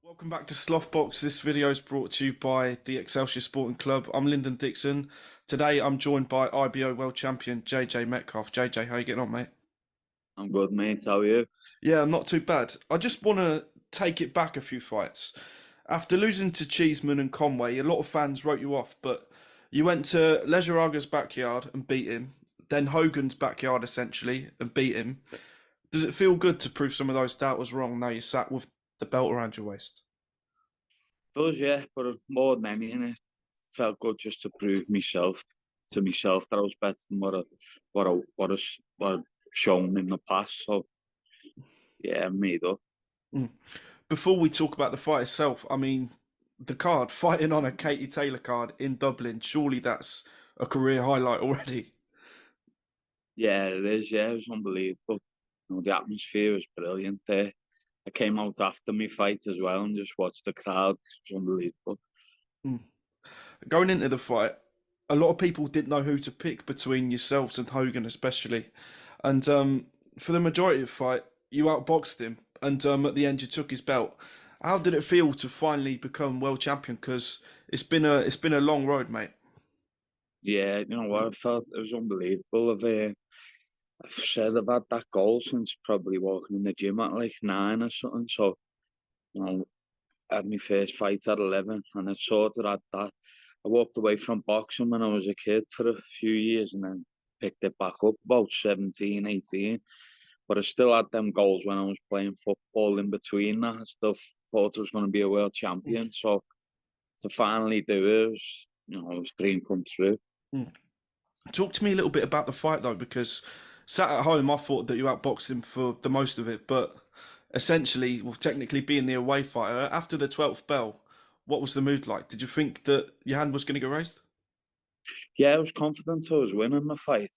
Welcome back to Slothbox. This video is brought to you by the Excelsior Sporting Club. I'm Lyndon Dixon. Today I'm joined by IBO World Champion JJ Metcalf. JJ, how you getting on, mate? I'm good, mate. How are you? Yeah, not too bad. I just want to take it back a few fights. After losing to Cheeseman and Conway, a lot of fans wrote you off, but you went to Lejaraga's backyard and beat him, then Hogan's backyard essentially and beat him. Does it feel good to prove some of those doubters wrong now you're sat with the belt around your waist? Does, yeah, but more than anything, it felt good just to prove myself that I was better than what I've shown in the past. So yeah, I'm made up. Mm. Before we talk about the fight itself, I mean, the card, fighting on a Katie Taylor card in Dublin, surely that's a career highlight already. Yeah, it is. Yeah, it was unbelievable. The atmosphere was brilliant there. I came out after my fight as well and just watched the crowd. It was unbelievable. Mm. Going into the fight, a lot of people didn't know who to pick between yourselves and Hogan, especially. And for the majority of the fight, you outboxed him, and at the end, you took his belt. How did it feel to finally become world champion? Because it's been a long road, mate. Yeah, you know what? I felt it was unbelievable. I've said I've had that goal since probably walking in the gym at like 9 or something. So, you know, I had my first fight at 11 and I sort of had that. I walked away from boxing when I was a kid for a few years and then picked it back up about 17, 18. But I still had them goals when I was playing football in between that. I still thought I was going to be a world champion. So to finally do it was, it was a dream come true. Mm. Talk to me a little bit about the fight though, because sat at home, I thought that you outboxed him for the most of it, but essentially, well, technically being the away fighter after the 12th bell, what was the mood like? Did you think that your hand was going to get raised? Yeah, I was confident I was winning the fight.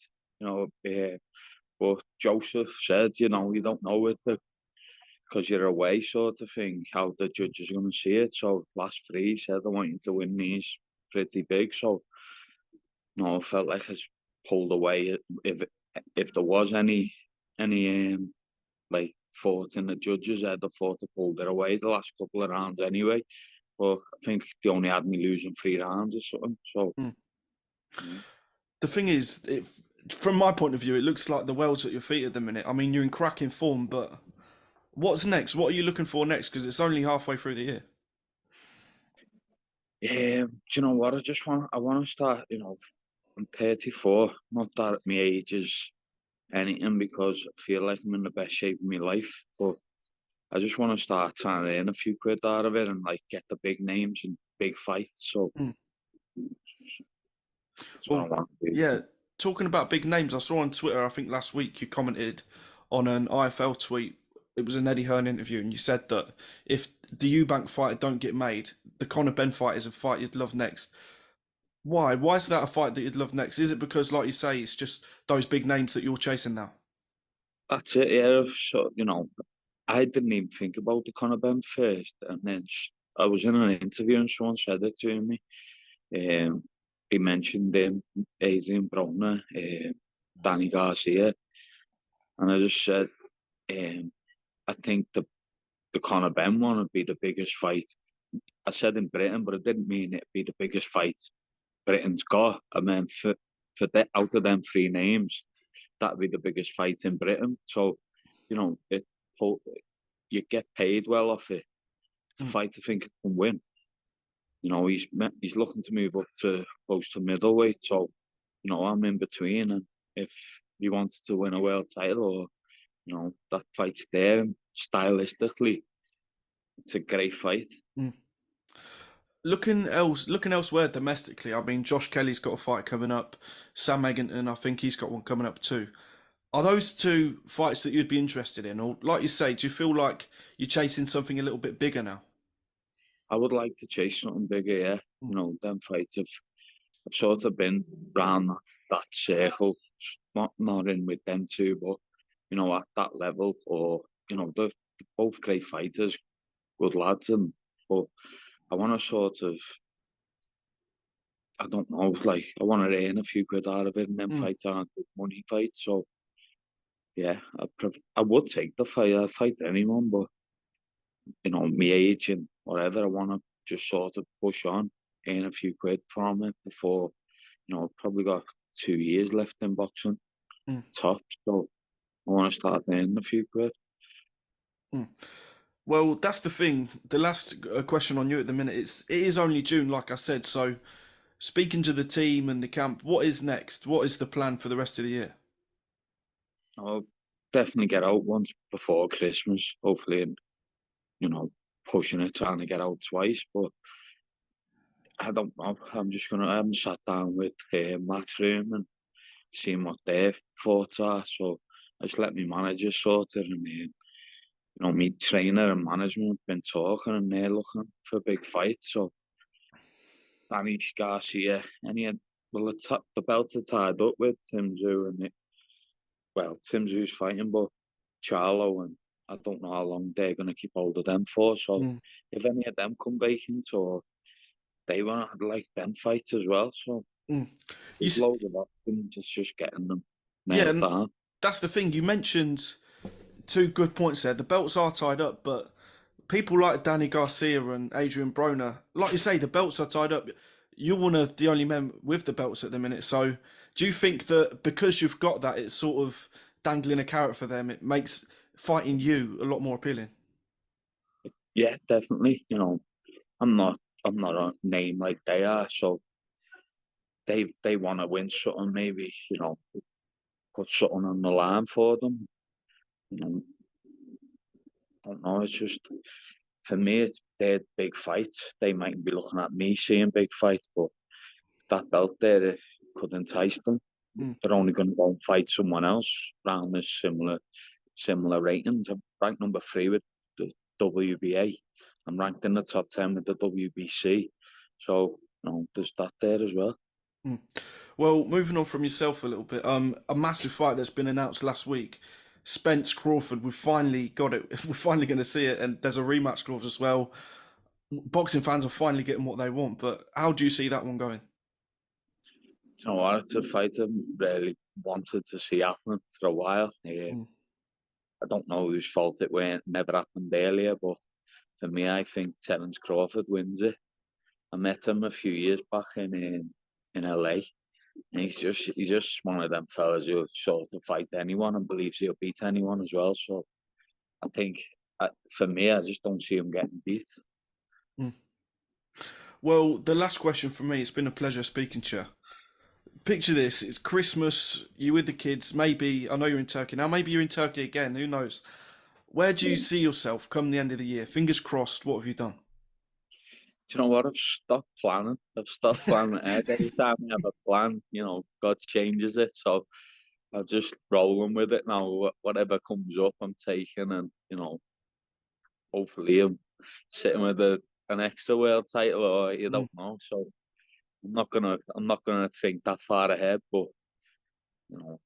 But Joseph said, you don't know it because you're away, sort of thing, how the judges are going to see it. So last three, he said, I want you to win these pretty big. So, I felt like I pulled away. If there was any like fault in the judges, I'd have thought I pulled it away the last couple of rounds anyway. But I think they only had me losing 3 rounds or something. So, Mm. yeah. The thing is, from my point of view, it looks like the world's at your feet at the minute. I mean, you're in cracking form, but what's next? What are you looking for next? Because it's only halfway through the year. Do you know what? I want to start, I'm 34, not that my age is anything because I feel like I'm in the best shape of my life. But I just want to start trying to earn a few quid out of it and like get the big names and big fights. So Mm. that's what I Well, want to do. yeah, talking about big names, I saw on Twitter, I think last week, you commented on an IFL tweet. It was an Eddie Hearn interview, and you said that if the Eubank fight don't get made, the Conor Benn fight is a fight you'd love next. Why? Why is that a fight that you'd love next? Is it because, like you say, it's just those big names that you're chasing now? That's it. Yeah. So I didn't even think about the Conor Ben first, and then I was in an interview and someone said it to me. Um, he mentioned Adrian Broner, Danny Garcia, and I just said, um, I think the Conor Ben one would be the biggest fight. I said in Britain, but I didn't mean it'd be the biggest fight Britain's got. I mean, out of them three names, that'd be the biggest fight in Britain. So, it you get paid well off it. It's a Mm. fight I think he can win. He's looking to move up to close to middleweight. So, I'm in between, and if he wants to win a world title, or that fight's there, and stylistically, it's a great fight. Mm. Looking elsewhere domestically, I mean, Josh Kelly's got a fight coming up. Sam Eggington, I think he's got one coming up too. Are those two fights that you'd be interested in, or like you say, do you feel like you're chasing something a little bit bigger now? I would like to chase something bigger, yeah. Mm. Them fights have sort of been round that circle, not in with them two, but at that level, or they're both great fighters, good lads, and but I want to sort of, I don't know, like I want to earn a few quid out of it, and them Mm. fights aren't good money fights, so yeah, I would take the fight, I'd fight anyone, but my age and whatever. I want to just sort of push on, earn a few quid from it before, I've probably got 2 years left in boxing, Mm, top. So I want to start earning a few quid. mm. Well, that's the thing. The last question on you at the minute, it is only June, like I said. So, speaking to the team and the camp, what is next? What is the plan for the rest of the year? I'll definitely get out once before Christmas, hopefully, and, pushing it, trying to get out twice. But I don't know. I haven't sat down with Matchroom and seen what their thoughts are. So I just let my manager sort it, and me trainer and management been talking, and they're looking for big fights. So Danny Garcia, well, the belts are tied up with Tim Tszyu Tim Tszyu's fighting, but Charlo, and I don't know how long they're going to keep hold of them for. So Mm, if any of them come vacant, or they want to like Benn fights as well. So mm. You, there's loads of options. It's just getting them yeah, nailed and down. that's the thing. You mentioned two good points there. The belts are tied up, but people like Danny Garcia and Adrian Broner, like you say, the belts are tied up. You're one of the only men with the belts at the minute. So, do you think that because you've got that, it's sort of dangling a carrot for them? It makes fighting you a lot more appealing. Yeah, definitely. I'm not I'm not a name like they are, so they want to win something. Maybe put something on the line for them. You know, I don't know. It's just for me, it's their big fights. They might be looking at me seeing big fights, but that belt there could entice them. Mm, They're only going to go and fight someone else around the similar ratings. I'm ranked number 3 with the WBA. I'm ranked in the top 10 with the WBC. So, there's that there as well. mm. Well, moving on from yourself a little bit, a massive fight that's been announced last week. Spence Crawford, we've finally got it. We're finally going to see it, and there's a rematch clause as well. Boxing fans are finally getting what they want, but how do you see that one going? What? It's a fight I really wanted to see happen for a while. Mm, I don't know whose fault it went, never happened earlier, but for me, I think Terence Crawford wins it. I met him a few years back in LA, and he's just one of them fellas who sort of fight anyone and believes he'll beat anyone as well. So I think for me, I just don't see him getting beat. mm. Well, the last question for me, it's been a pleasure speaking to you. Picture this, it's Christmas, you with the kids, maybe, I know you're in Turkey now, maybe you're in Turkey again, who knows? Where do you Yeah. see yourself come the end of the year? Fingers crossed, what have you done? Do you know what? I've stopped planning. I've stopped planning ahead. Every time I have a plan, God changes it. So I'm just rolling with it now. Whatever comes up, I'm taking, and hopefully I'm sitting with an extra world title, or you Mm, don't know. So I'm not gonna think that far ahead, but you know,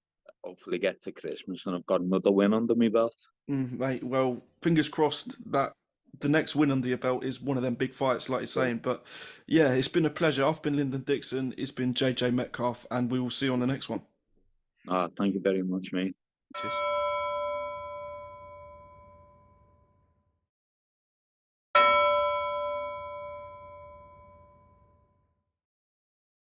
hopefully get to Christmas and I've got another win under my belt. mate, well, fingers crossed that the next win under your belt is one of them big fights, like you're Yeah. saying. But yeah, it's been a pleasure. I've been Lyndon Dixon, it's been JJ Metcalf, and we will see you on the next one. Thank you very much, mate. Cheers.